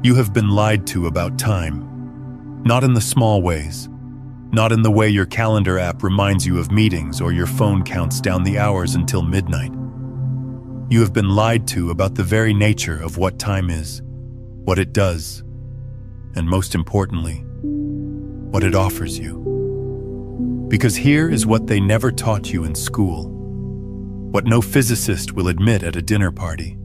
You have been lied to about time. Not in the small ways. Not in the way your calendar app reminds you of meetings or your phone counts down the hours until midnight. You have been lied to about the very nature of what time is, what it does, and most importantly, what it offers you. Because here is what they never taught you in school, what no physicist will admit at a dinner party,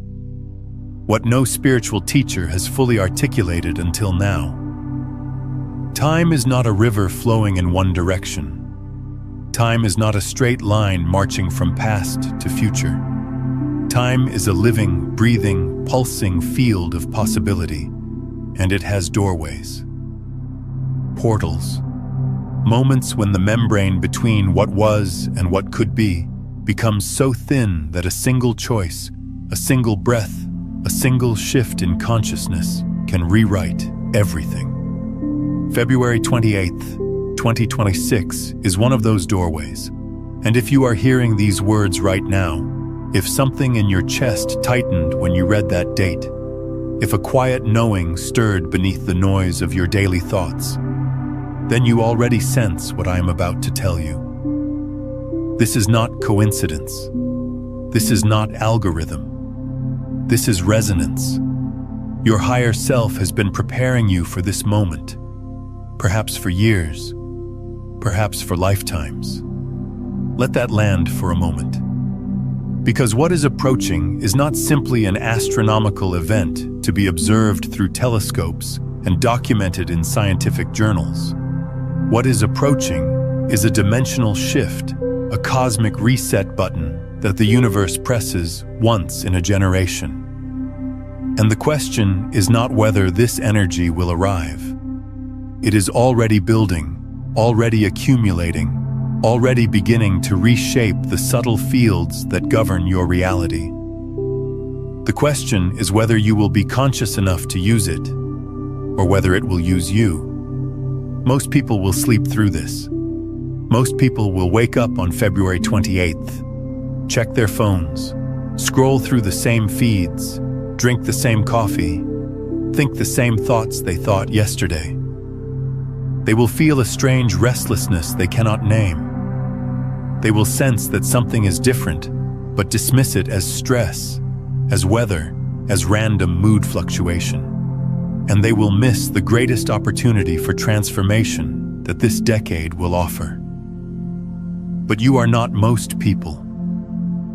what no spiritual teacher has fully articulated until now. Time is not a river flowing in one direction. Time is not a straight line marching from past to future. Time is a living, breathing, pulsing field of possibility, and it has doorways, portals, moments when the membrane between what was and what could be becomes so thin that a single choice, a single breath, a single shift in consciousness can rewrite everything. February 28th, 2026 is one of those doorways. And if you are hearing these words right now, if something in your chest tightened when you read that date, if a quiet knowing stirred beneath the noise of your daily thoughts, then you already sense what I am about to tell you. This is not coincidence. This is not algorithm. This is resonance. Your higher self has been preparing you for this moment, perhaps for years, perhaps for lifetimes. Let that land for a moment. Because what is approaching is not simply an astronomical event to be observed through telescopes and documented in scientific journals. What is approaching is a dimensional shift, a cosmic reset button that the universe presses once in a generation. And the question is not whether this energy will arrive. It is already building, already accumulating, already beginning to reshape the subtle fields that govern your reality. The question is whether you will be conscious enough to use it, or whether it will use you. Most people will sleep through this. Most people will wake up on February 28th, check their phones, scroll through the same feeds, drink the same coffee, think the same thoughts they thought yesterday. They will feel a strange restlessness they cannot name. They will sense that something is different, but dismiss it as stress, as weather, as random mood fluctuation. And they will miss the greatest opportunity for transformation that this decade will offer. But you are not most people.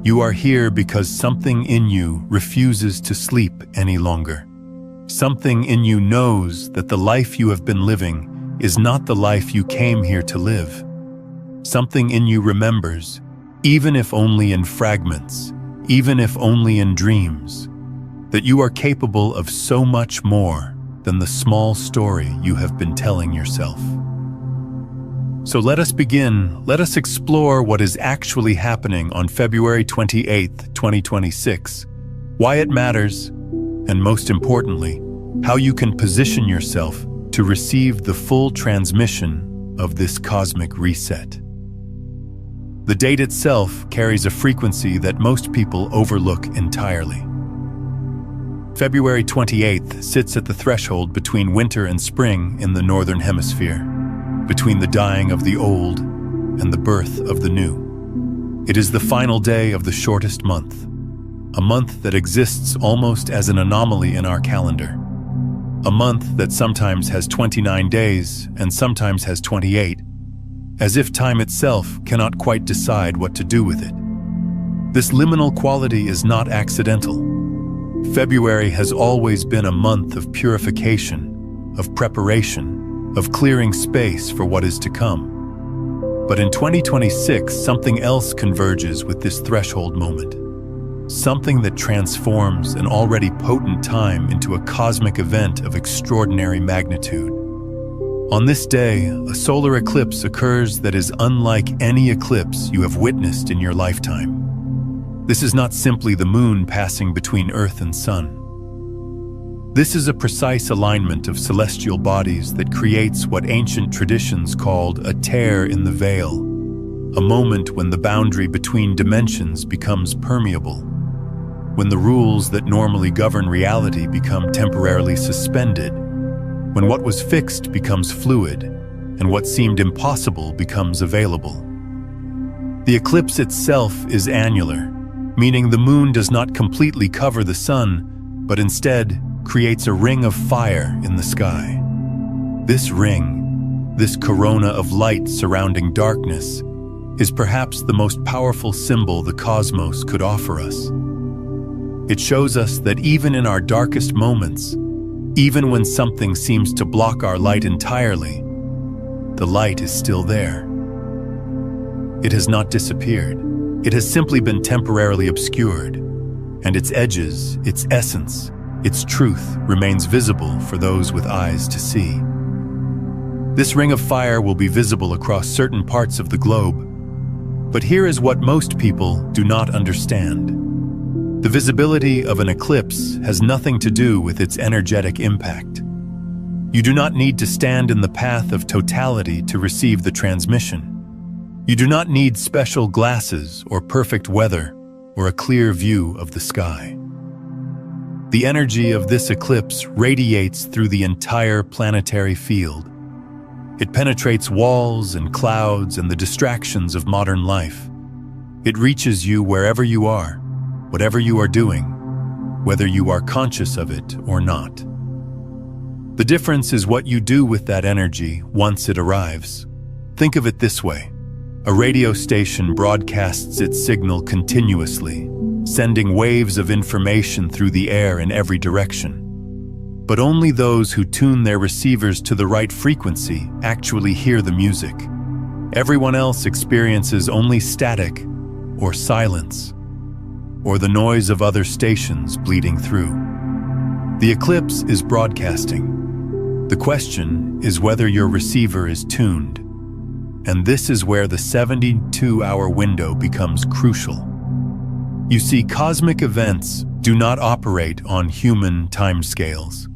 You are here because something in you refuses to sleep any longer. Something in you knows that the life you have been living is not the life you came here to live. Something in you remembers, even if only in fragments, even if only in dreams, that you are capable of so much more than the small story you have been telling yourself. So let us begin. Let us explore what is actually happening on February 28th, 2026, why it matters, and most importantly, how you can position yourself to receive the full transmission of this cosmic reset. The date itself carries a frequency that most people overlook entirely. February 28th sits at the threshold between winter and spring in the Northern Hemisphere, between the dying of the old and the birth of the new. It is the final day of the shortest month, a month that exists almost as an anomaly in our calendar. A month that sometimes has 29 days and sometimes has 28, as if time itself cannot quite decide what to do with it. This liminal quality is not accidental. February has always been a month of purification, of preparation, of clearing space for what is to come. But in 2026, something else converges with this threshold moment. Something that transforms an already potent time into a cosmic event of extraordinary magnitude. On this day, a solar eclipse occurs that is unlike any eclipse you have witnessed in your lifetime. This is not simply the moon passing between Earth and Sun. This is a precise alignment of celestial bodies that creates what ancient traditions called a tear in the veil, a moment when the boundary between dimensions becomes permeable. when the rules that normally govern reality become temporarily suspended, when what was fixed becomes fluid, and what seemed impossible becomes available. The eclipse itself is annular, meaning the moon does not completely cover the sun, but instead creates a ring of fire in the sky. This ring, this corona of light surrounding darkness, is perhaps the most powerful symbol the cosmos could offer us. It shows us that even in our darkest moments, even when something seems to block our light entirely, the light is still there. It has not disappeared. It has simply been temporarily obscured, and its edges, its essence, its truth remains visible for those with eyes to see. This ring of fire will be visible across certain parts of the globe, but here is what most people do not understand. The visibility of an eclipse has nothing to do with its energetic impact. You do not need to stand in the path of totality to receive the transmission. You do not need special glasses or perfect weather or a clear view of the sky. The energy of this eclipse radiates through the entire planetary field. It penetrates walls and clouds and the distractions of modern life. It reaches you wherever you are, whatever you are doing, whether you are conscious of it or not. The difference is what you do with that energy once it arrives. Think of it this way. A radio station broadcasts its signal continuously, sending waves of information through the air in every direction. But only those who tune their receivers to the right frequency actually hear the music. Everyone else experiences only static or silence, or the noise of other stations bleeding through. The eclipse is broadcasting. The question is whether your receiver is tuned. And this is where the 72-hour window becomes crucial. You see, cosmic events do not operate on human timescales.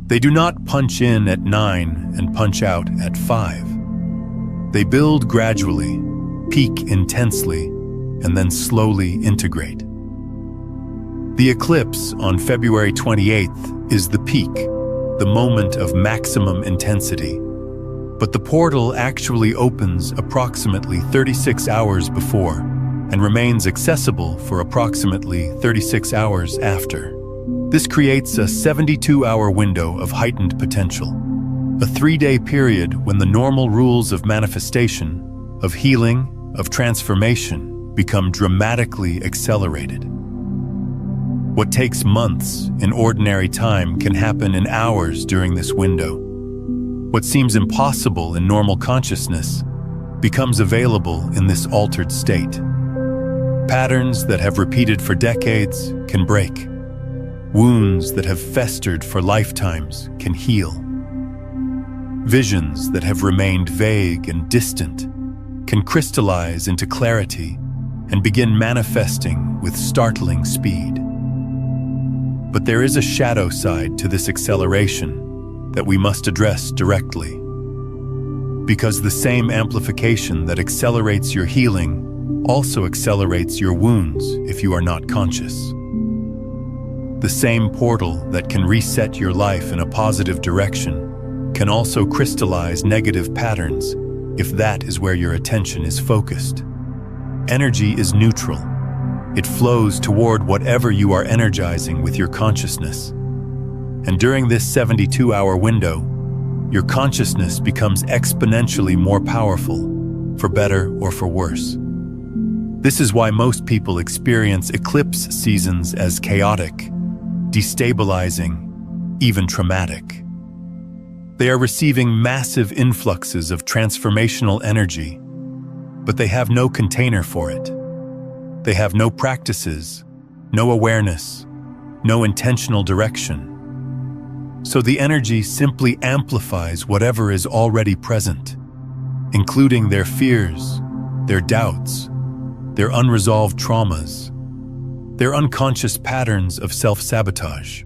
They do not punch in at 9 and punch out at 5. They build gradually, peak intensely, and then slowly integrate. The eclipse on February 28th is the peak, the moment of maximum intensity. But the portal actually opens approximately 36 hours before and remains accessible for approximately 36 hours after. This creates a 72-hour window of heightened potential, a 3-day period when the normal rules of manifestation, of healing, of transformation become dramatically accelerated. What takes months in ordinary time can happen in hours during this window. What seems impossible in normal consciousness becomes available in this altered state. Patterns that have repeated for decades can break. Wounds that have festered for lifetimes can heal. Visions that have remained vague and distant can crystallize into clarity and begin manifesting with startling speed. But there is a shadow side to this acceleration that we must address directly. Because the same amplification that accelerates your healing also accelerates your wounds if you are not conscious. The same portal that can reset your life in a positive direction can also crystallize negative patterns if that is where your attention is focused. Energy is neutral. It flows toward whatever you are energizing with your consciousness. And during this 72-hour window, your consciousness becomes exponentially more powerful, for better or for worse. This is why most people experience eclipse seasons as chaotic, destabilizing, even traumatic. They are receiving massive influxes of transformational energy, but they have no container for it. They have no practices, no awareness, no intentional direction. So the energy simply amplifies whatever is already present, including their fears, their doubts, their unresolved traumas, their unconscious patterns of self-sabotage.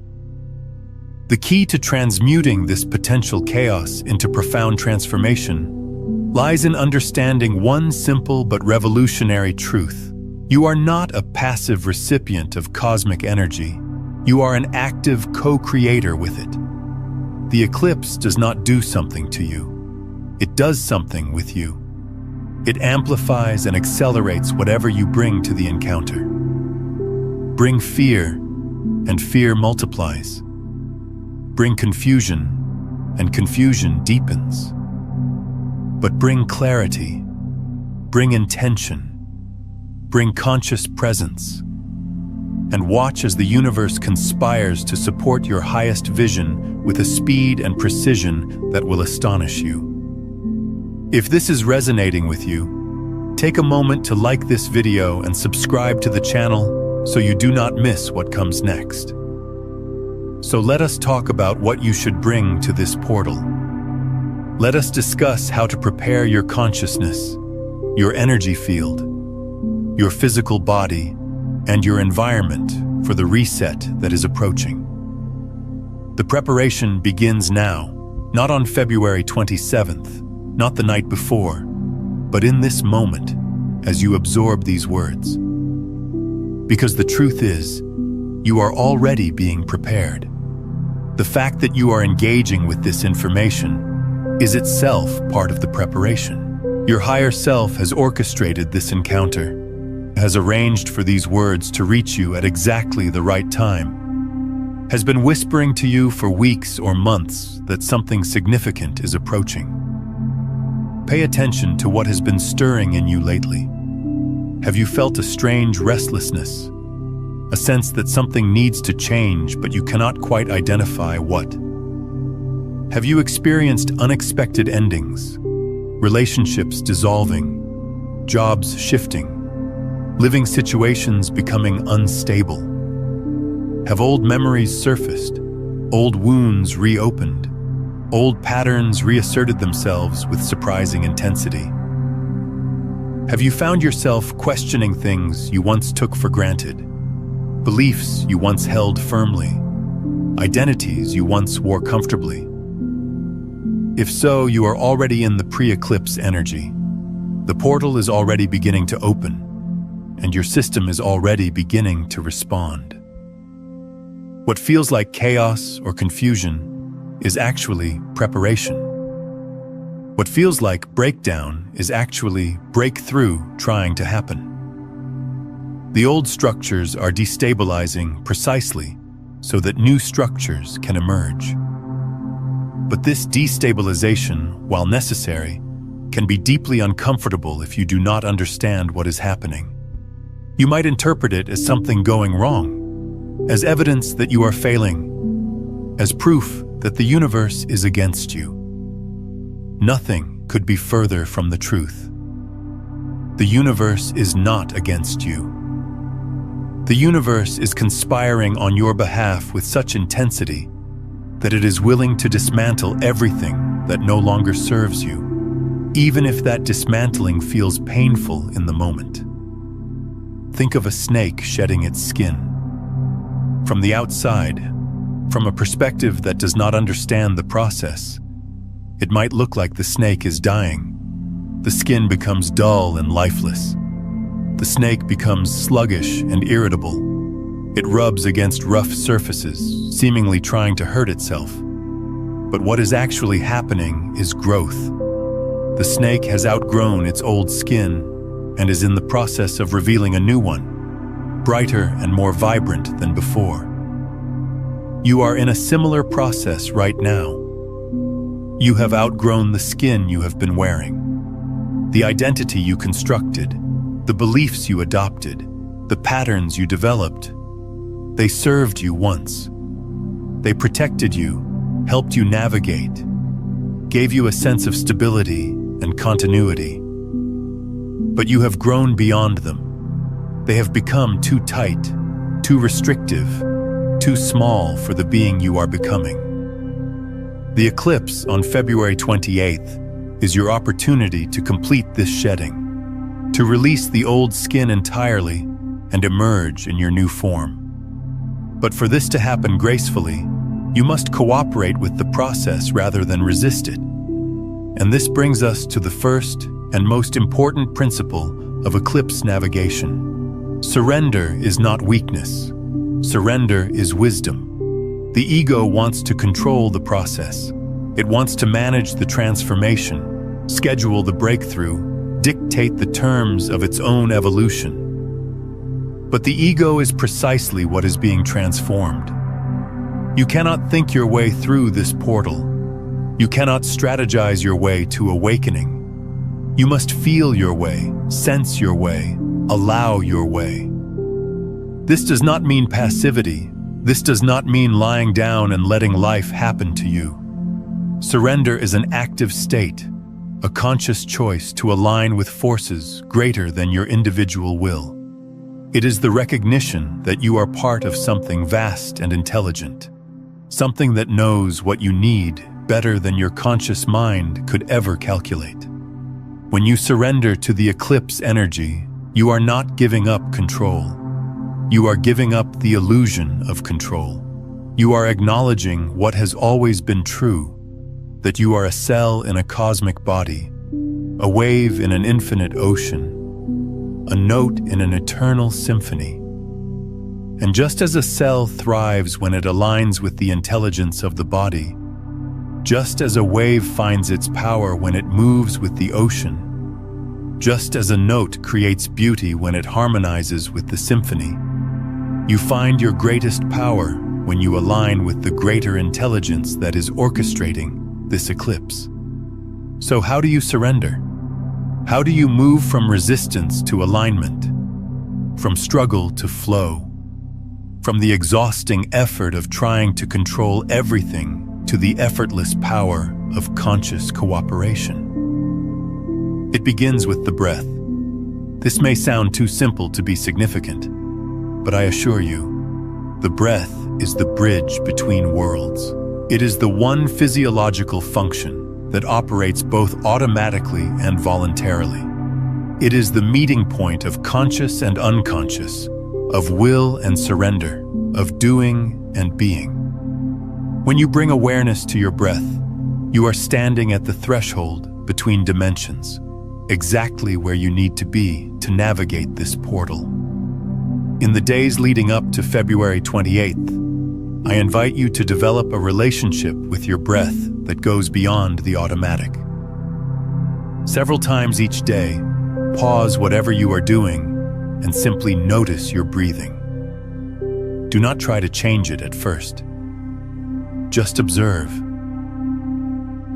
The key to transmuting this potential chaos into profound transformation lies in understanding one simple but revolutionary truth. You are not a passive recipient of cosmic energy. You are an active co-creator with it. The eclipse does not do something to you. It does something with you. It amplifies and accelerates whatever you bring to the encounter. Bring fear, and fear multiplies. Bring confusion, and confusion deepens. But bring clarity, bring intention, bring conscious presence, and watch as the universe conspires to support your highest vision with a speed and precision that will astonish you. If this is resonating with you, take a moment to like this video and subscribe to the channel so you do not miss what comes next. So let us talk about what you should bring to this portal. Let us discuss how to prepare your consciousness, your energy field, your physical body, and your environment for the reset that is approaching. The preparation begins now, not on February 27th, not the night before, but in this moment as you absorb these words. Because the truth is, you are already being prepared. The fact that you are engaging with this information is itself part of the preparation. Your higher self has orchestrated this encounter, has arranged for these words to reach you at exactly the right time, has been whispering to you for weeks or months that something significant is approaching. Pay attention to what has been stirring in you lately. Have you felt a strange restlessness? A sense that something needs to change, but you cannot quite identify what? Have you experienced unexpected endings, relationships dissolving, jobs shifting, living situations becoming unstable? Have old memories surfaced, old wounds reopened, old patterns reasserted themselves with surprising intensity? Have you found yourself questioning things you once took for granted, beliefs you once held firmly, identities you once wore comfortably? If so, you are already in the pre-eclipse energy. The portal is already beginning to open, and your system is already beginning to respond. What feels like chaos or confusion is actually preparation. What feels like breakdown is actually breakthrough trying to happen. The old structures are destabilizing precisely so that new structures can emerge. But this destabilization, while necessary, can be deeply uncomfortable if you do not understand what is happening. You might interpret it as something going wrong, as evidence that you are failing, as proof that the universe is against you. Nothing could be further from the truth. The universe is not against you. The universe is conspiring on your behalf with such intensity that it is willing to dismantle everything that no longer serves you, even if that dismantling feels painful in the moment. Think of a snake shedding its skin. From the outside, from a perspective that does not understand the process, it might look like the snake is dying. The skin becomes dull and lifeless. The snake becomes sluggish and irritable. It rubs against rough surfaces, seemingly trying to hurt itself. But what is actually happening is growth. The snake has outgrown its old skin and is in the process of revealing a new one, brighter and more vibrant than before. You are in a similar process right now. You have outgrown the skin you have been wearing, the identity you constructed, the beliefs you adopted, the patterns you developed. They served you once. They protected you, helped you navigate, gave you a sense of stability and continuity. But you have grown beyond them. They have become too tight, too restrictive, too small for the being you are becoming. The eclipse on February 28th is your opportunity to complete this shedding, to release the old skin entirely and emerge in your new form. But for this to happen gracefully, you must cooperate with the process rather than resist it. And this brings us to the first and most important principle of eclipse navigation. Surrender is not weakness. Surrender is wisdom. The ego wants to control the process. It wants to manage the transformation, schedule the breakthrough, dictate the terms of its own evolution. But the ego is precisely what is being transformed. You cannot think your way through this portal. You cannot strategize your way to awakening. You must feel your way, sense your way, allow your way. This does not mean passivity. This does not mean lying down and letting life happen to you. Surrender is an active state, a conscious choice to align with forces greater than your individual will. It is the recognition that you are part of something vast and intelligent, something that knows what you need better than your conscious mind could ever calculate. When you surrender to the eclipse energy, you are not giving up control. You are giving up the illusion of control. You are acknowledging what has always been true, that you are a cell in a cosmic body, a wave in an infinite ocean, a note in an eternal symphony. And just as a cell thrives when it aligns with the intelligence of the body, just as a wave finds its power when it moves with the ocean, just as a note creates beauty when it harmonizes with the symphony, you find your greatest power when you align with the greater intelligence that is orchestrating this eclipse. So how do you surrender? How do you move from resistance to alignment? From struggle to flow? From the exhausting effort of trying to control everything to the effortless power of conscious cooperation? It begins with the breath. This may sound too simple to be significant, but I assure you, the breath is the bridge between worlds. It is the one physiological function that operates both automatically and voluntarily. It is the meeting point of conscious and unconscious, of will and surrender, of doing and being. When you bring awareness to your breath, you are standing at the threshold between dimensions, exactly where you need to be to navigate this portal. In the days leading up to February 28th, I invite you to develop a relationship with your breath that goes beyond the automatic. Several times each day, pause whatever you are doing and simply notice your breathing. Do not try to change it at first. Just observe.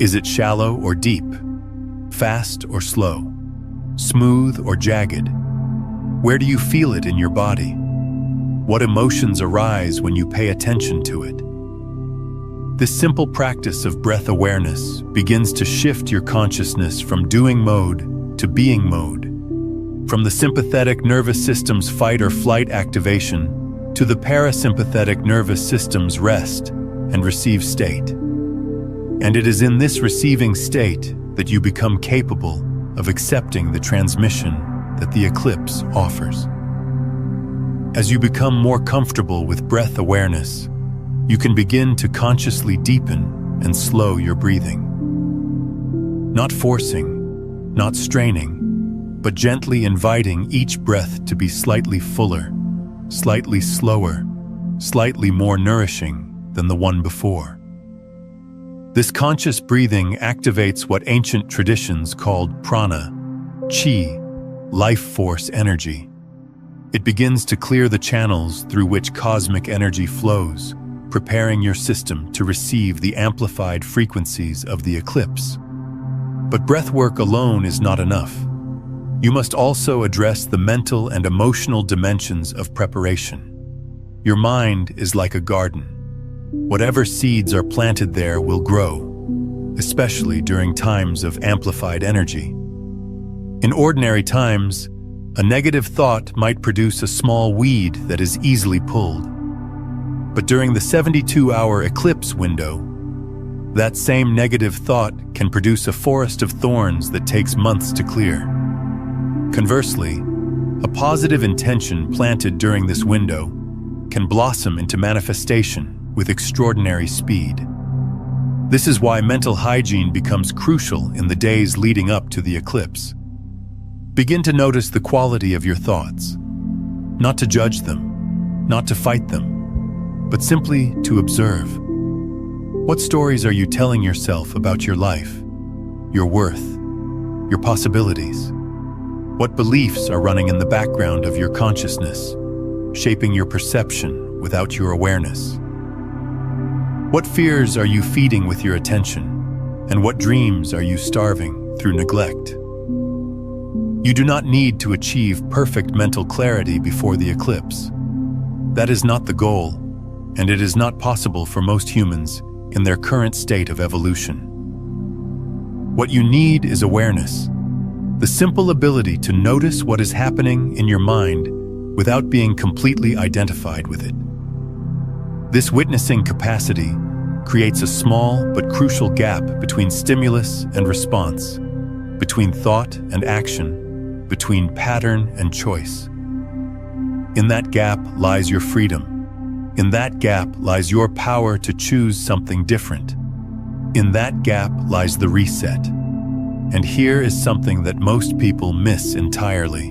Is it shallow or deep? Fast or slow? Smooth or jagged? Where do you feel it in your body? What emotions arise when you pay attention to it? This simple practice of breath awareness begins to shift your consciousness from doing mode to being mode, from the sympathetic nervous system's fight or flight activation to the parasympathetic nervous system's rest and receive state. And it is in this receiving state that you become capable of accepting the transmission that the eclipse offers. As you become more comfortable with breath awareness, you can begin to consciously deepen and slow your breathing. Not forcing, not straining, but gently inviting each breath to be slightly fuller, slightly slower, slightly more nourishing than the one before. This conscious breathing activates what ancient traditions called prana, chi, life force energy. It begins to clear the channels through which cosmic energy flows, preparing your system to receive the amplified frequencies of the eclipse. But breathwork alone is not enough. You must also address the mental and emotional dimensions of preparation. Your mind is like a garden. Whatever seeds are planted there will grow, especially during times of amplified energy. In ordinary times, a negative thought might produce a small weed that is easily pulled. But during the 72-hour eclipse window, that same negative thought can produce a forest of thorns that takes months to clear. Conversely, a positive intention planted during this window can blossom into manifestation with extraordinary speed. This is why mental hygiene becomes crucial in the days leading up to the eclipse. Begin to notice the quality of your thoughts. Not to judge them, not to fight them, but simply to observe. What stories are you telling yourself about your life, your worth, your possibilities? What beliefs are running in the background of your consciousness, shaping your perception without your awareness? What fears are you feeding with your attention, and what dreams are you starving through neglect? You do not need to achieve perfect mental clarity before the eclipse. That is not the goal, and it is not possible for most humans in their current state of evolution. What you need is awareness, the simple ability to notice what is happening in your mind without being completely identified with it. This witnessing capacity creates a small but crucial gap between stimulus and response, between thought and action, between pattern and choice. In that gap lies your freedom. In that gap lies your power to choose something different. In that gap lies the reset. And here is something that most people miss entirely.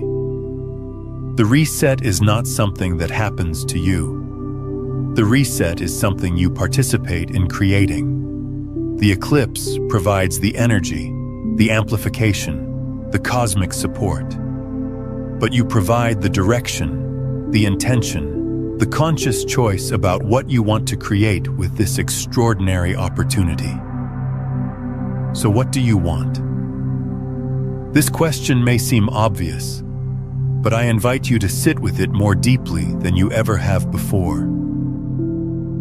The reset is not something that happens to you. The reset is something you participate in creating. The eclipse provides the energy, the amplification, the cosmic support. But you provide the direction, the intention, the conscious choice about what you want to create with this extraordinary opportunity. So what do you want? This question may seem obvious, but I invite you to sit with it more deeply than you ever have before.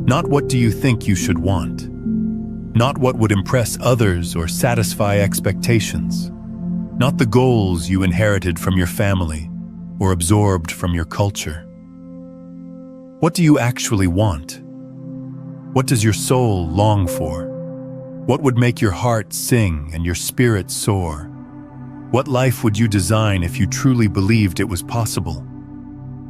Not what do you think you should want, not what would impress others or satisfy expectations, not the goals you inherited from your family or absorbed from your culture. What do you actually want? What does your soul long for? What would make your heart sing and your spirit soar? What life would you design if you truly believed it was possible?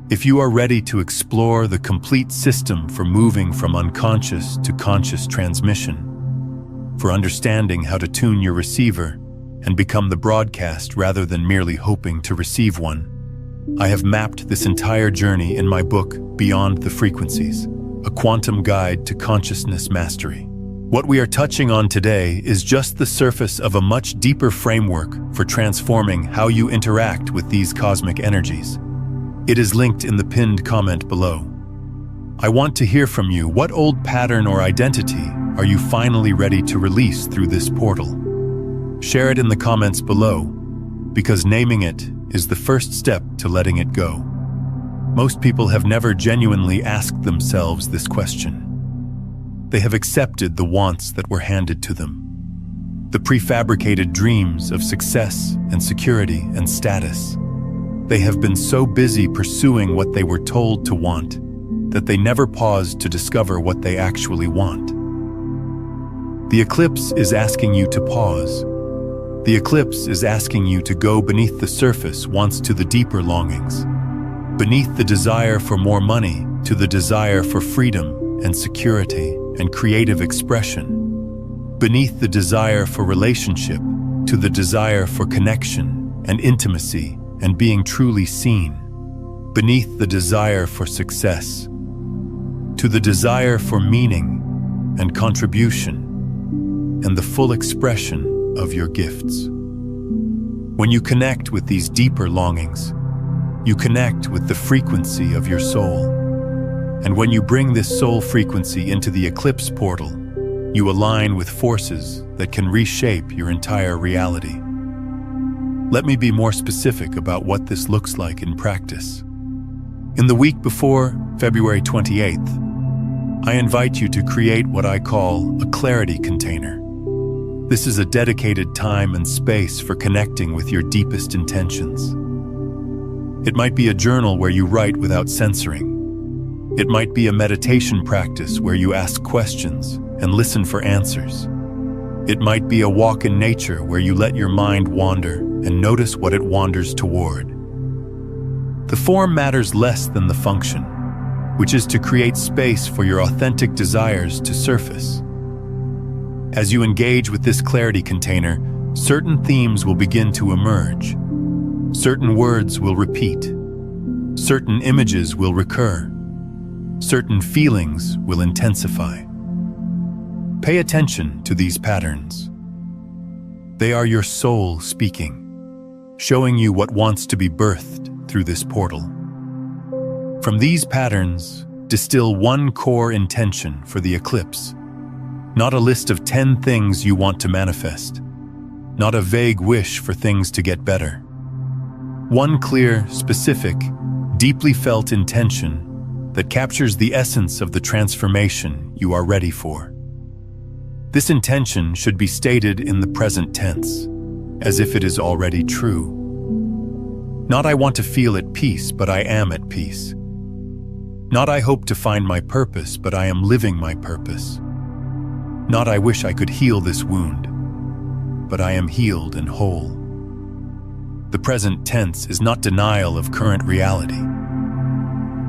If you are ready to explore the complete system for moving from unconscious to conscious transmission, for understanding how to tune your receiver and become the broadcast rather than merely hoping to receive one, I have mapped this entire journey in my book, Beyond the Frequencies, a quantum guide to consciousness mastery. What we are touching on today is just the surface of a much deeper framework for transforming how you interact with these cosmic energies. It is linked in the pinned comment below. I want to hear from you. What old pattern or identity are you finally ready to release through this portal? Share it in the comments below, because naming it is the first step to letting it go. Most people have never genuinely asked themselves this question. They have accepted the wants that were handed to them, the prefabricated dreams of success and security and status. They have been so busy pursuing what they were told to want that they never paused to discover what they actually want. The eclipse is asking you to pause. The eclipse is asking you to go beneath the surface once to the deeper longings, beneath the desire for more money to the desire for freedom and security and creative expression, beneath the desire for relationship to the desire for connection and intimacy and being truly seen, beneath the desire for success to the desire for meaning and contribution and the full expression of your gifts. When you connect with these deeper longings, you connect with the frequency of your soul. And when you bring this soul frequency into the eclipse portal, you align with forces that can reshape your entire reality. Let me be more specific about what this looks like in practice. In the week before February 28th, I invite you to create what I call a clarity container. This is a dedicated time and space for connecting with your deepest intentions. It might be a journal where you write without censoring. It might be a meditation practice where you ask questions and listen for answers. It might be a walk in nature where you let your mind wander and notice what it wanders toward. The form matters less than the function, which is to create space for your authentic desires to surface. As you engage with this clarity container, certain themes will begin to emerge. Certain words will repeat. Certain images will recur. Certain feelings will intensify. Pay attention to these patterns. They are your soul speaking, showing you what wants to be birthed through this portal. From these patterns, distill one core intention for the eclipse. Not a list of 10 things you want to manifest. Not a vague wish for things to get better. One clear, specific, deeply felt intention that captures the essence of the transformation you are ready for. This intention should be stated in the present tense, as if it is already true. Not I want to feel at peace, but I am at peace. Not I hope to find my purpose, but I am living my purpose. Not I wish I could heal this wound, but I am healed and whole. The present tense is not denial of current reality.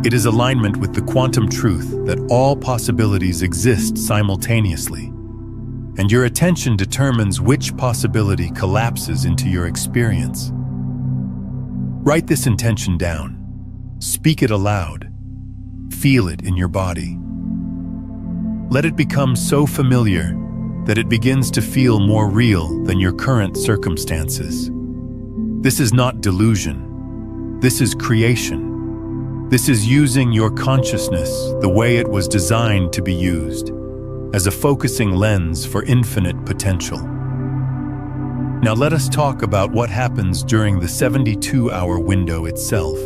It is alignment with the quantum truth that all possibilities exist simultaneously, and your attention determines which possibility collapses into your experience. Write this intention down. Speak it aloud. Feel it in your body. Let it become so familiar that it begins to feel more real than your current circumstances. This is not delusion. This is creation. This is using your consciousness the way it was designed to be used, as a focusing lens for infinite potential. Now let us talk about what happens during the 72-hour window itself.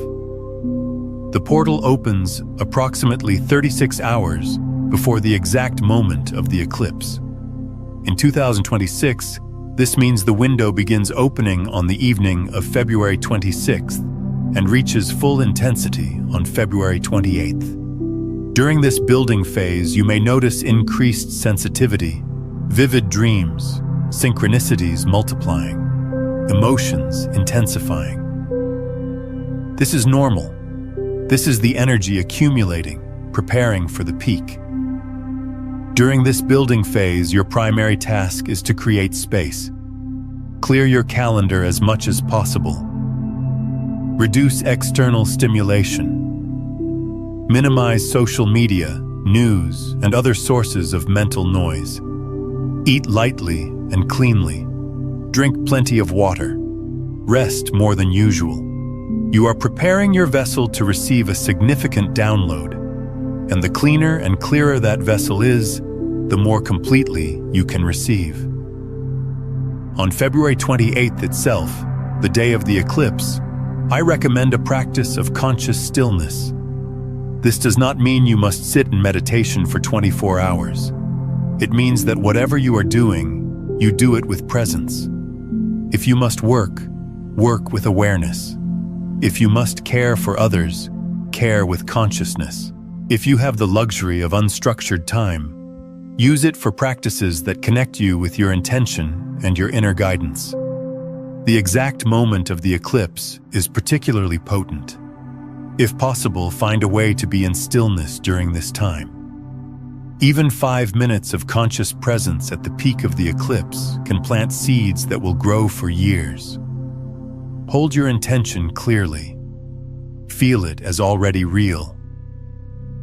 The portal opens approximately 36 hours before the exact moment of the eclipse. In 2026, this means the window begins opening on the evening of February 26th and reaches full intensity on February 28th. During this building phase, you may notice increased sensitivity, vivid dreams, synchronicities multiplying, emotions intensifying. This is normal. This is the energy accumulating, preparing for the peak. During this building phase, your primary task is to create space. Clear your calendar as much as possible. Reduce external stimulation. Minimize social media, news, and other sources of mental noise. Eat lightly and cleanly. Drink plenty of water. Rest more than usual. You are preparing your vessel to receive a significant download, and the cleaner and clearer that vessel is, the more completely you can receive. On February 28th itself, the day of the eclipse, I recommend a practice of conscious stillness. This does not mean you must sit in meditation for 24 hours. It means that whatever you are doing, you do it with presence. If you must work, work with awareness. If you must care for others, care with consciousness. If you have the luxury of unstructured time, use it for practices that connect you with your intention and your inner guidance. The exact moment of the eclipse is particularly potent. If possible, find a way to be in stillness during this time. Even 5 minutes of conscious presence at the peak of the eclipse can plant seeds that will grow for years. Hold your intention clearly. Feel it as already real.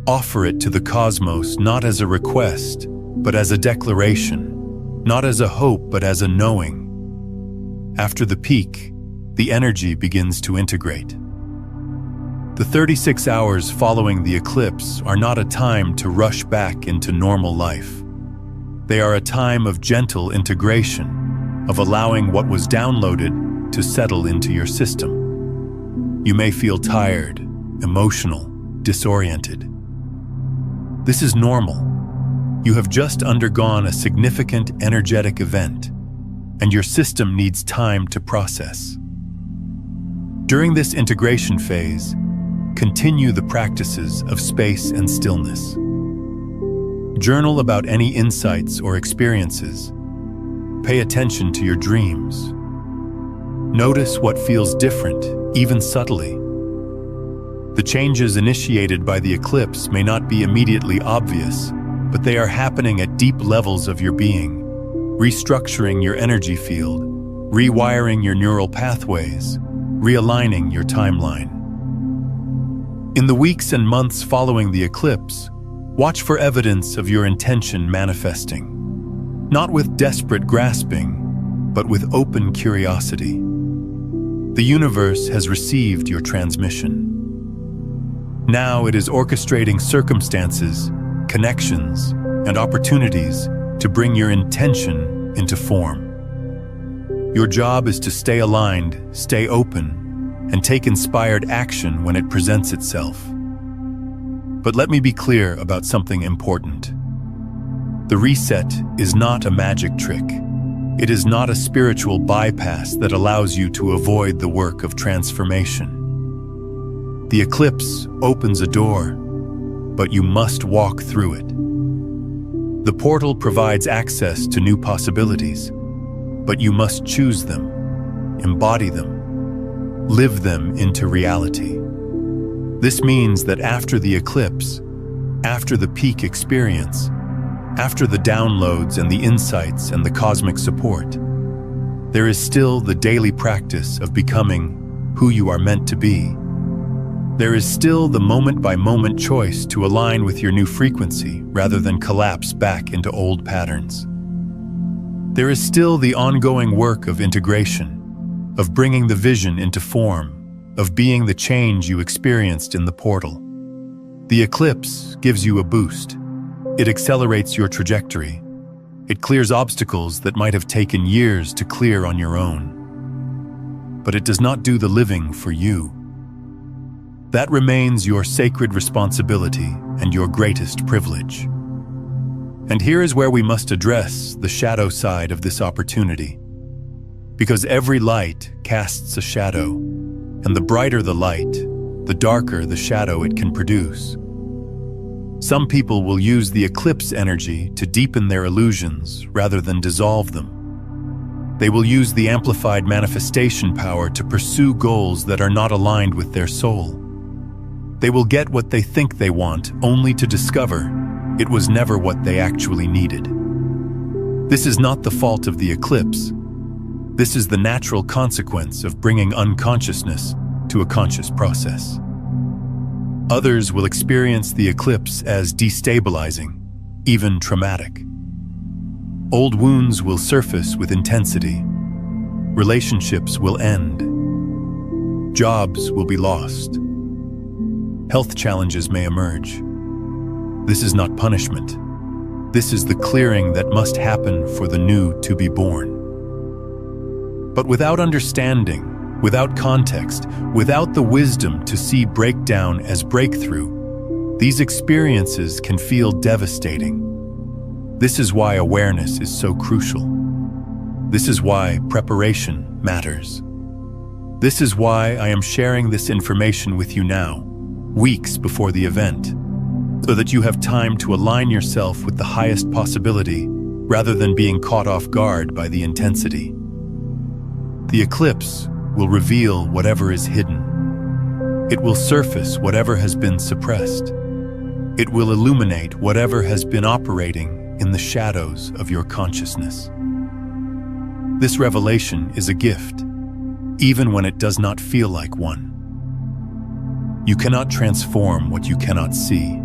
Offer it to the cosmos not as a request, but as a declaration, not as a hope, but as a knowing. After the peak, the energy begins to integrate. The 36 hours following the eclipse are not a time to rush back into normal life. They are a time of gentle integration, of allowing what was downloaded to settle into your system. You may feel tired, emotional, disoriented. This is normal. You have just undergone a significant energetic event, and your system needs time to process. During this integration phase, continue the practices of space and stillness. Journal about any insights or experiences. Pay attention to your dreams. Notice what feels different, even subtly. The changes initiated by the eclipse may not be immediately obvious, but they are happening at deep levels of your being, restructuring your energy field, rewiring your neural pathways, realigning your timeline. In the weeks and months following the eclipse, watch for evidence of your intention manifesting, not with desperate grasping, but with open curiosity. The universe has received your transmission. Now it is orchestrating circumstances, connections, and opportunities to bring your intention into form. Your job is to stay aligned, stay open, and take inspired action when it presents itself. But let me be clear about something important. The reset is not a magic trick. It is not a spiritual bypass that allows you to avoid the work of transformation. The eclipse opens a door, but you must walk through it. The portal provides access to new possibilities, but you must choose them, embody them, live them into reality. This means that after the eclipse, after the peak experience, after the downloads and the insights and the cosmic support, there is still the daily practice of becoming who you are meant to be. There is still the moment-by-moment choice to align with your new frequency rather than collapse back into old patterns. There is still the ongoing work of integration, of bringing the vision into form, of being the change you experienced in the portal. The eclipse gives you a boost. It accelerates your trajectory. It clears obstacles that might have taken years to clear on your own. But it does not do the living for you. That remains your sacred responsibility and your greatest privilege. And here is where we must address the shadow side of this opportunity. Because every light casts a shadow, and the brighter the light, the darker the shadow it can produce. Some people will use the eclipse energy to deepen their illusions rather than dissolve them. They will use the amplified manifestation power to pursue goals that are not aligned with their soul. They will get what they think they want, only to discover it was never what they actually needed. This is not the fault of the eclipse. This is the natural consequence of bringing unconsciousness to a conscious process. Others will experience the eclipse as destabilizing, even traumatic. Old wounds will surface with intensity. Relationships will end. Jobs will be lost. Health challenges may emerge. This is not punishment. This is the clearing that must happen for the new to be born. But without understanding, without context, without the wisdom to see breakdown as breakthrough, these experiences can feel devastating. This is why awareness is so crucial. This is why preparation matters. This is why I am sharing this information with you now, weeks before the event, so that you have time to align yourself with the highest possibility rather than being caught off guard by the intensity. The eclipse will reveal whatever is hidden. It will surface whatever has been suppressed. It will illuminate whatever has been operating in the shadows of your consciousness. This revelation is a gift, even when it does not feel like one. You cannot transform what you cannot see.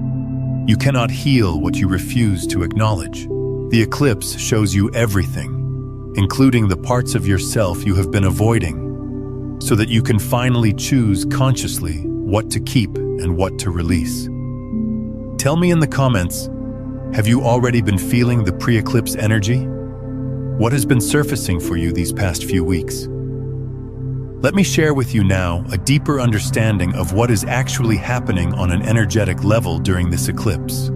You cannot heal what you refuse to acknowledge. The eclipse shows you everything, including the parts of yourself you have been avoiding, so that you can finally choose consciously what to keep and what to release. Tell me in the comments, have you already been feeling the pre-eclipse energy? What has been surfacing for you these past few weeks? Let me share with you now a deeper understanding of what is actually happening on an energetic level during this eclipse.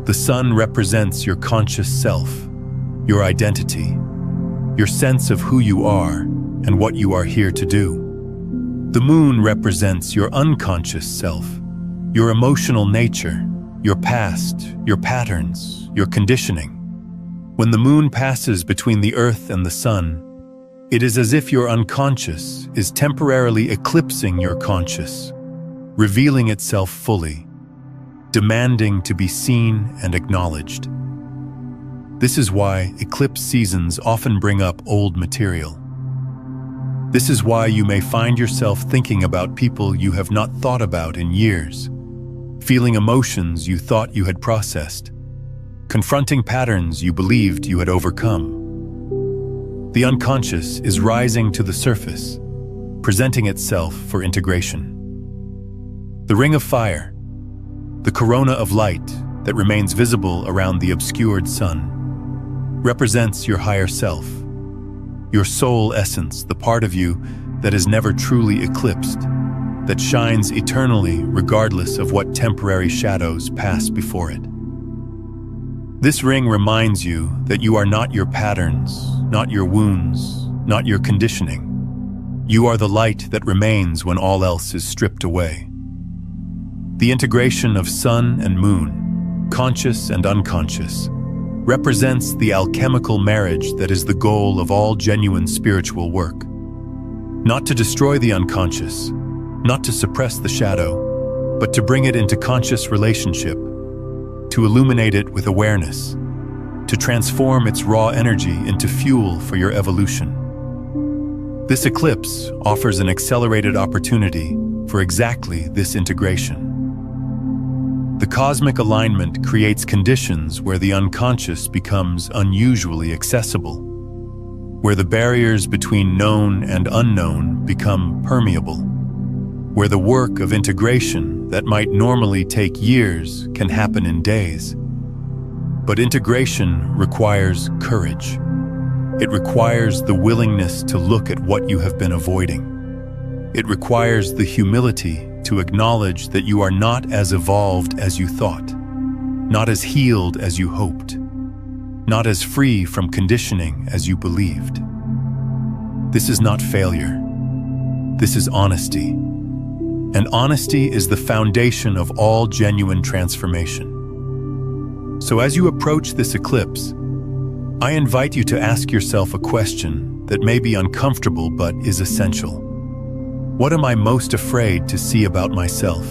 The sun represents your conscious self, your identity, your sense of who you are and what you are here to do. The moon represents your unconscious self, your emotional nature, your past, your patterns, your conditioning. When the moon passes between the earth and the sun, it is as if your unconscious is temporarily eclipsing your conscious, revealing itself fully, demanding to be seen and acknowledged. This is why eclipse seasons often bring up old material. This is why you may find yourself thinking about people you have not thought about in years, feeling emotions you thought you had processed, confronting patterns you believed you had overcome. The unconscious is rising to the surface, presenting itself for integration. The ring of fire, the corona of light that remains visible around the obscured sun, represents your higher self, your soul essence, the part of you that is never truly eclipsed, that shines eternally regardless of what temporary shadows pass before it. This ring reminds you that you are not your patterns, not your wounds, not your conditioning. You are the light that remains when all else is stripped away. The integration of sun and moon, conscious and unconscious, represents the alchemical marriage that is the goal of all genuine spiritual work. Not to destroy the unconscious, not to suppress the shadow, but to bring it into conscious relationship, to illuminate it with awareness, to transform its raw energy into fuel for your evolution. This eclipse offers an accelerated opportunity for exactly this integration. The cosmic alignment creates conditions where the unconscious becomes unusually accessible, where the barriers between known and unknown become permeable, where the work of integration that might normally take years can happen in days. But integration requires courage. It requires the willingness to look at what you have been avoiding. It requires the humility to acknowledge that you are not as evolved as you thought, not as healed as you hoped, not as free from conditioning as you believed. This is not failure. This is honesty. And honesty is the foundation of all genuine transformation. So as you approach this eclipse, I invite you to ask yourself a question that may be uncomfortable but is essential. What am I most afraid to see about myself?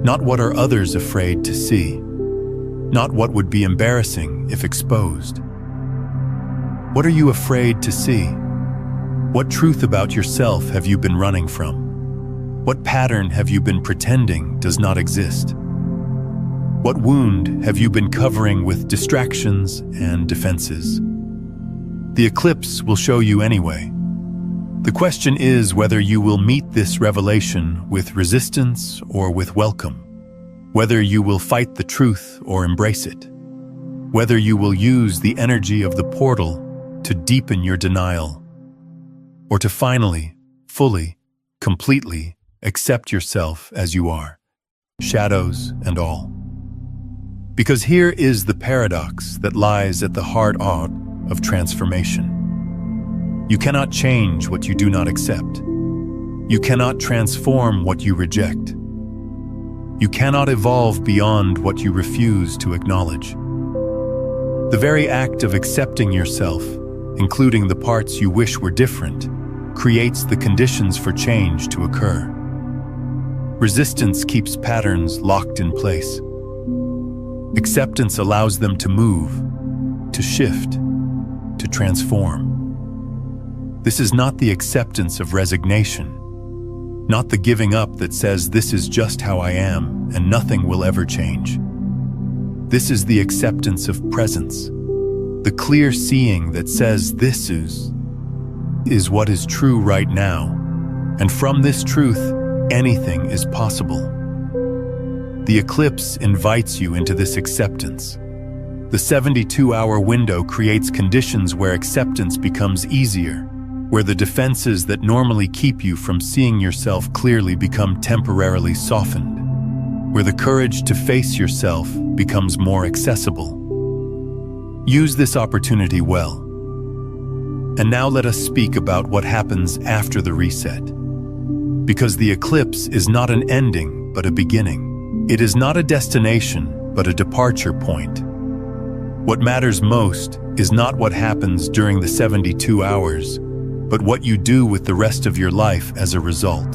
Not what are others afraid to see, not what would be embarrassing if exposed. What are you afraid to see? What truth about yourself have you been running from? What pattern have you been pretending does not exist? What wound have you been covering with distractions and defenses? The eclipse will show you anyway. The question is whether you will meet this revelation with resistance or with welcome, whether you will fight the truth or embrace it, whether you will use the energy of the portal to deepen your denial, or to finally, fully, completely accept yourself as you are, shadows and all. Because here is the paradox that lies at the heart of transformation. You cannot change what you do not accept. You cannot transform what you reject. You cannot evolve beyond what you refuse to acknowledge. The very act of accepting yourself, including the parts you wish were different, creates the conditions for change to occur. Resistance keeps patterns locked in place. Acceptance allows them to move, to shift, to transform. This is not the acceptance of resignation, not the giving up that says this is just how I am and nothing will ever change. This is the acceptance of presence, the clear seeing that says this is what is true right now, and from this truth, anything is possible. The eclipse invites you into this acceptance. The 72-hour window creates conditions where acceptance becomes easier, where the defenses that normally keep you from seeing yourself clearly become temporarily softened, where the courage to face yourself becomes more accessible. Use this opportunity well. And now let us speak about what happens after the reset. Because the eclipse is not an ending, but a beginning. It is not a destination, but a departure point. What matters most is not what happens during the 72 hours, but what you do with the rest of your life as a result.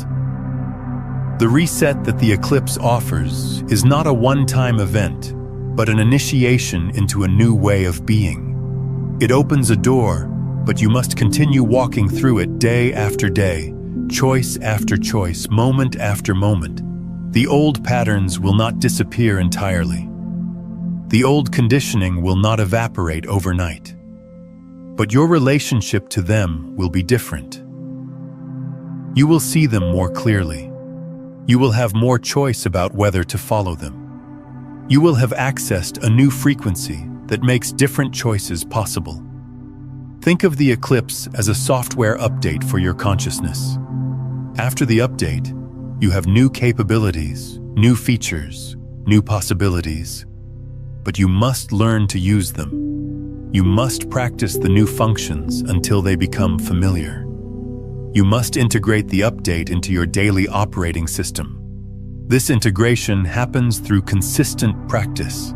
The reset that the eclipse offers is not a one-time event, but an initiation into a new way of being. It opens a door, but you must continue walking through it day after day, choice after choice, moment after moment. The old patterns will not disappear entirely. The old conditioning will not evaporate overnight. But your relationship to them will be different. You will see them more clearly. You will have more choice about whether to follow them. You will have accessed a new frequency that makes different choices possible. Think of the eclipse as a software update for your consciousness. After the update, you have new capabilities, new features, new possibilities. But you must learn to use them. You must practice the new functions until they become familiar. You must integrate the update into your daily operating system. This integration happens through consistent practice,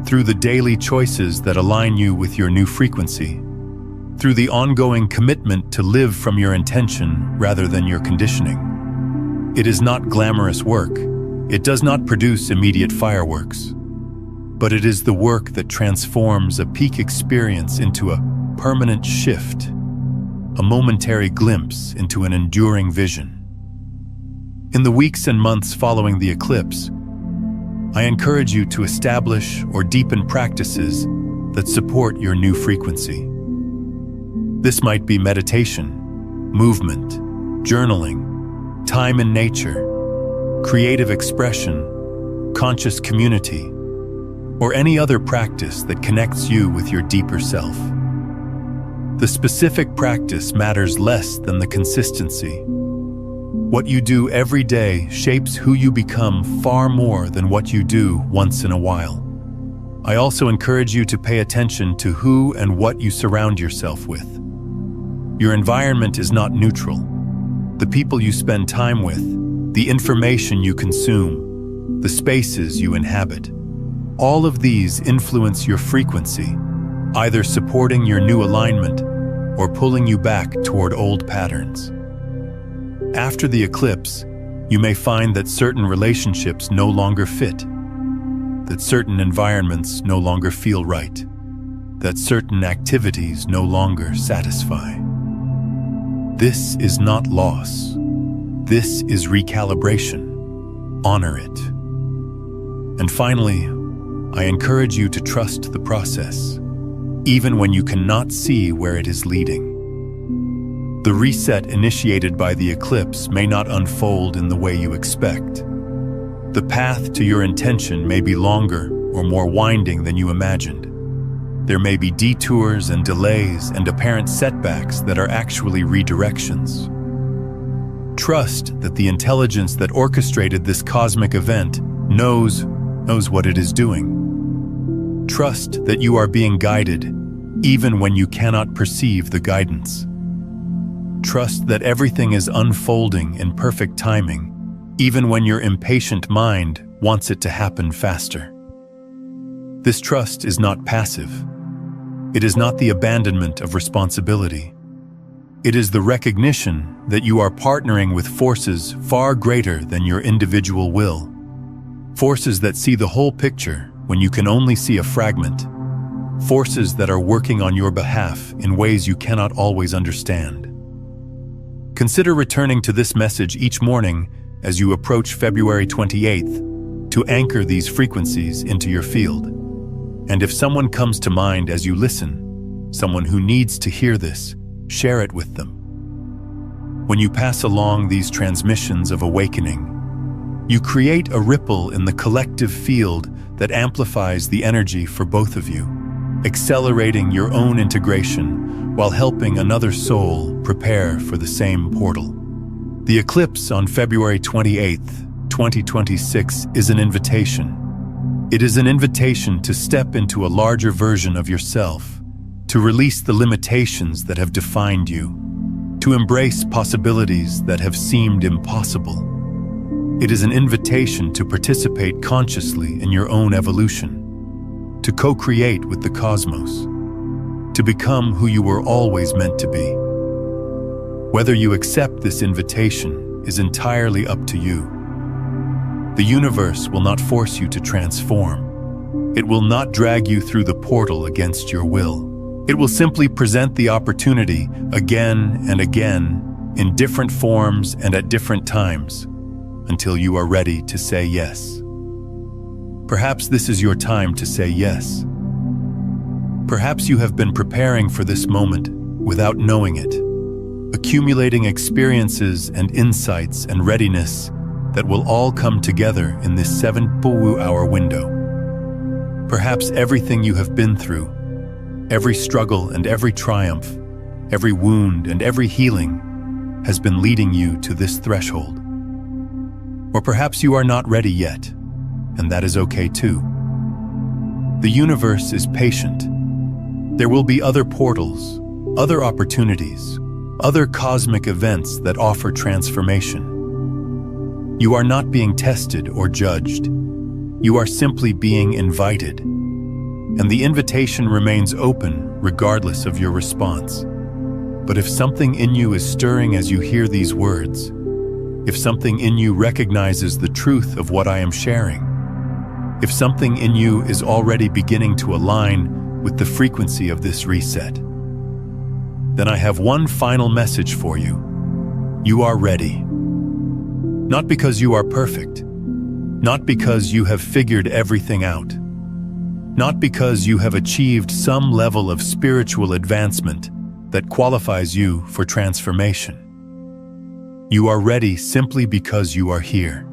through the daily choices that align you with your new frequency, through the ongoing commitment to live from your intention rather than your conditioning. It is not glamorous work. It does not produce immediate fireworks. But it is the work that transforms a peak experience into a permanent shift, a momentary glimpse into an enduring vision. In the weeks and months following the eclipse, I encourage you to establish or deepen practices that support your new frequency. This might be meditation, movement, journaling, time in nature, creative expression, conscious community, or any other practice that connects you with your deeper self. The specific practice matters less than the consistency. What you do every day shapes who you become far more than what you do once in a while. I also encourage you to pay attention to who and what you surround yourself with. Your environment is not neutral. The people you spend time with, the information you consume, the spaces you inhabit, all of these influence your frequency, either supporting your new alignment or pulling you back toward old patterns. After the eclipse, you may find that certain relationships no longer fit, that certain environments no longer feel right, that certain activities no longer satisfy. This is not loss. This is recalibration. Honor it. And finally, I encourage you to trust the process, even when you cannot see where it is leading. The reset initiated by the eclipse may not unfold in the way you expect. The path to your intention may be longer or more winding than you imagined. There may be detours and delays and apparent setbacks that are actually redirections. Trust that the intelligence that orchestrated this cosmic event knows what it is doing. Trust that you are being guided, even when you cannot perceive the guidance. Trust that everything is unfolding in perfect timing, even when your impatient mind wants it to happen faster. This trust is not passive. It is not the abandonment of responsibility. It is the recognition that you are partnering with forces far greater than your individual will. Forces that see the whole picture when you can only see a fragment. Forces that are working on your behalf in ways you cannot always understand. Consider returning to this message each morning as you approach February 28th to anchor these frequencies into your field. And if someone comes to mind as you listen, someone who needs to hear this, share it with them. When you pass along these transmissions of awakening, you create a ripple in the collective field that amplifies the energy for both of you, accelerating your own integration while helping another soul prepare for the same portal. The eclipse on February 28th, 2026 is an invitation. It is an invitation to step into a larger version of yourself, to release the limitations that have defined you, to embrace possibilities that have seemed impossible. It is an invitation to participate consciously in your own evolution, to co-create with the cosmos, to become who you were always meant to be. Whether you accept this invitation is entirely up to you. The universe will not force you to transform. It will not drag you through the portal against your will. It will simply present the opportunity again and again in different forms and at different times until you are ready to say yes. Perhaps this is your time to say yes. Perhaps you have been preparing for this moment without knowing it, accumulating experiences and insights and readiness that will all come together in this 7-hour window. Perhaps everything you have been through, every struggle and every triumph, every wound and every healing has been leading you to this threshold. Or perhaps you are not ready yet, and that is okay too. The universe is patient. There will be other portals, other opportunities, other cosmic events that offer transformation. You are not being tested or judged. You are simply being invited. And the invitation remains open regardless of your response. But if something in you is stirring as you hear these words, if something in you recognizes the truth of what I am sharing, if something in you is already beginning to align with the frequency of this reset, then I have one final message for you. You are ready. Not because you are perfect, not because you have figured everything out, not because you have achieved some level of spiritual advancement that qualifies you for transformation. You are ready simply because you are here,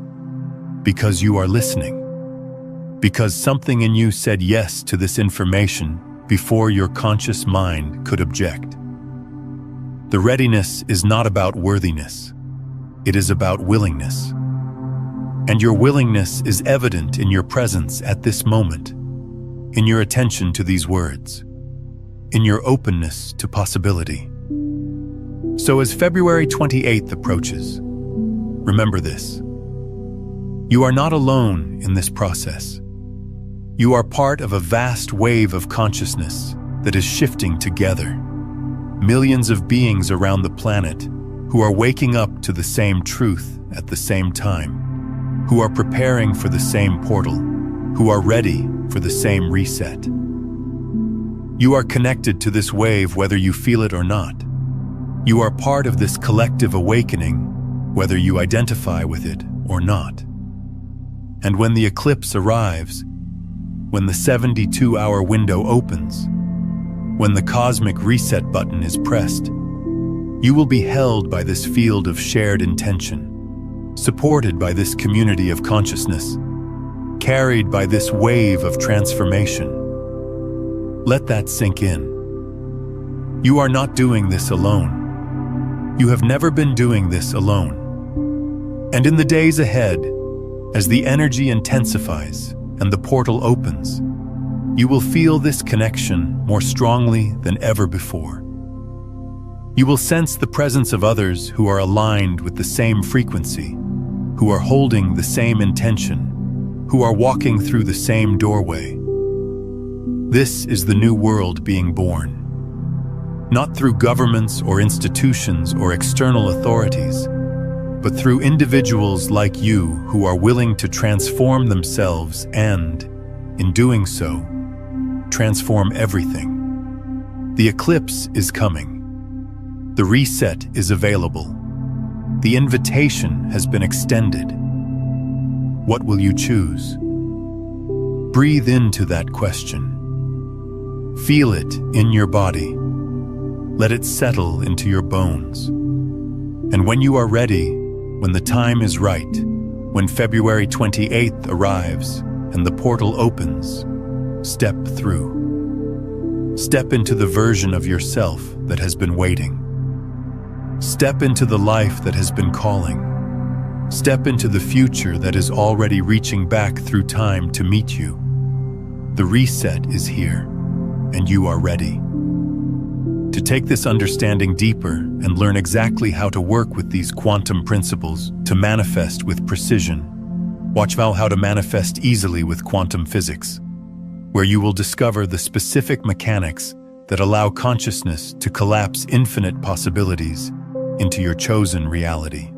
because you are listening, because something in you said yes to this information before your conscious mind could object. The readiness is not about worthiness. It is about willingness. And your willingness is evident in your presence at this moment, in your attention to these words, in your openness to possibility. So as February 28th approaches, remember this. You are not alone in this process. You are part of a vast wave of consciousness that is shifting together. Millions of beings around the planet who are waking up to the same truth at the same time, who are preparing for the same portal, who are ready for the same reset. You are connected to this wave whether you feel it or not. You are part of this collective awakening whether you identify with it or not. And when the eclipse arrives, when the 72-hour window opens, when the cosmic reset button is pressed, you will be held by this field of shared intention, supported by this community of consciousness, carried by this wave of transformation. Let that sink in. You are not doing this alone. You have never been doing this alone. And in the days ahead, as the energy intensifies and the portal opens, you will feel this connection more strongly than ever before. You will sense the presence of others who are aligned with the same frequency, who are holding the same intention, who are walking through the same doorway. This is the new world being born. Not through governments or institutions or external authorities, but through individuals like you who are willing to transform themselves and, in doing so, transform everything. The eclipse is coming. The reset is available. The invitation has been extended. What will you choose? Breathe into that question. Feel it in your body. Let it settle into your bones. And when you are ready, when the time is right, when February 28th arrives and the portal opens, step through. Step into the version of yourself that has been waiting. Step into the life that has been calling. Step into the future that is already reaching back through time to meet you. The reset is here, and you are ready. To take this understanding deeper and learn exactly how to work with these quantum principles to manifest with precision, watch How to Manifest Easily with Quantum Physics, where you will discover the specific mechanics that allow consciousness to collapse infinite possibilities into your chosen reality.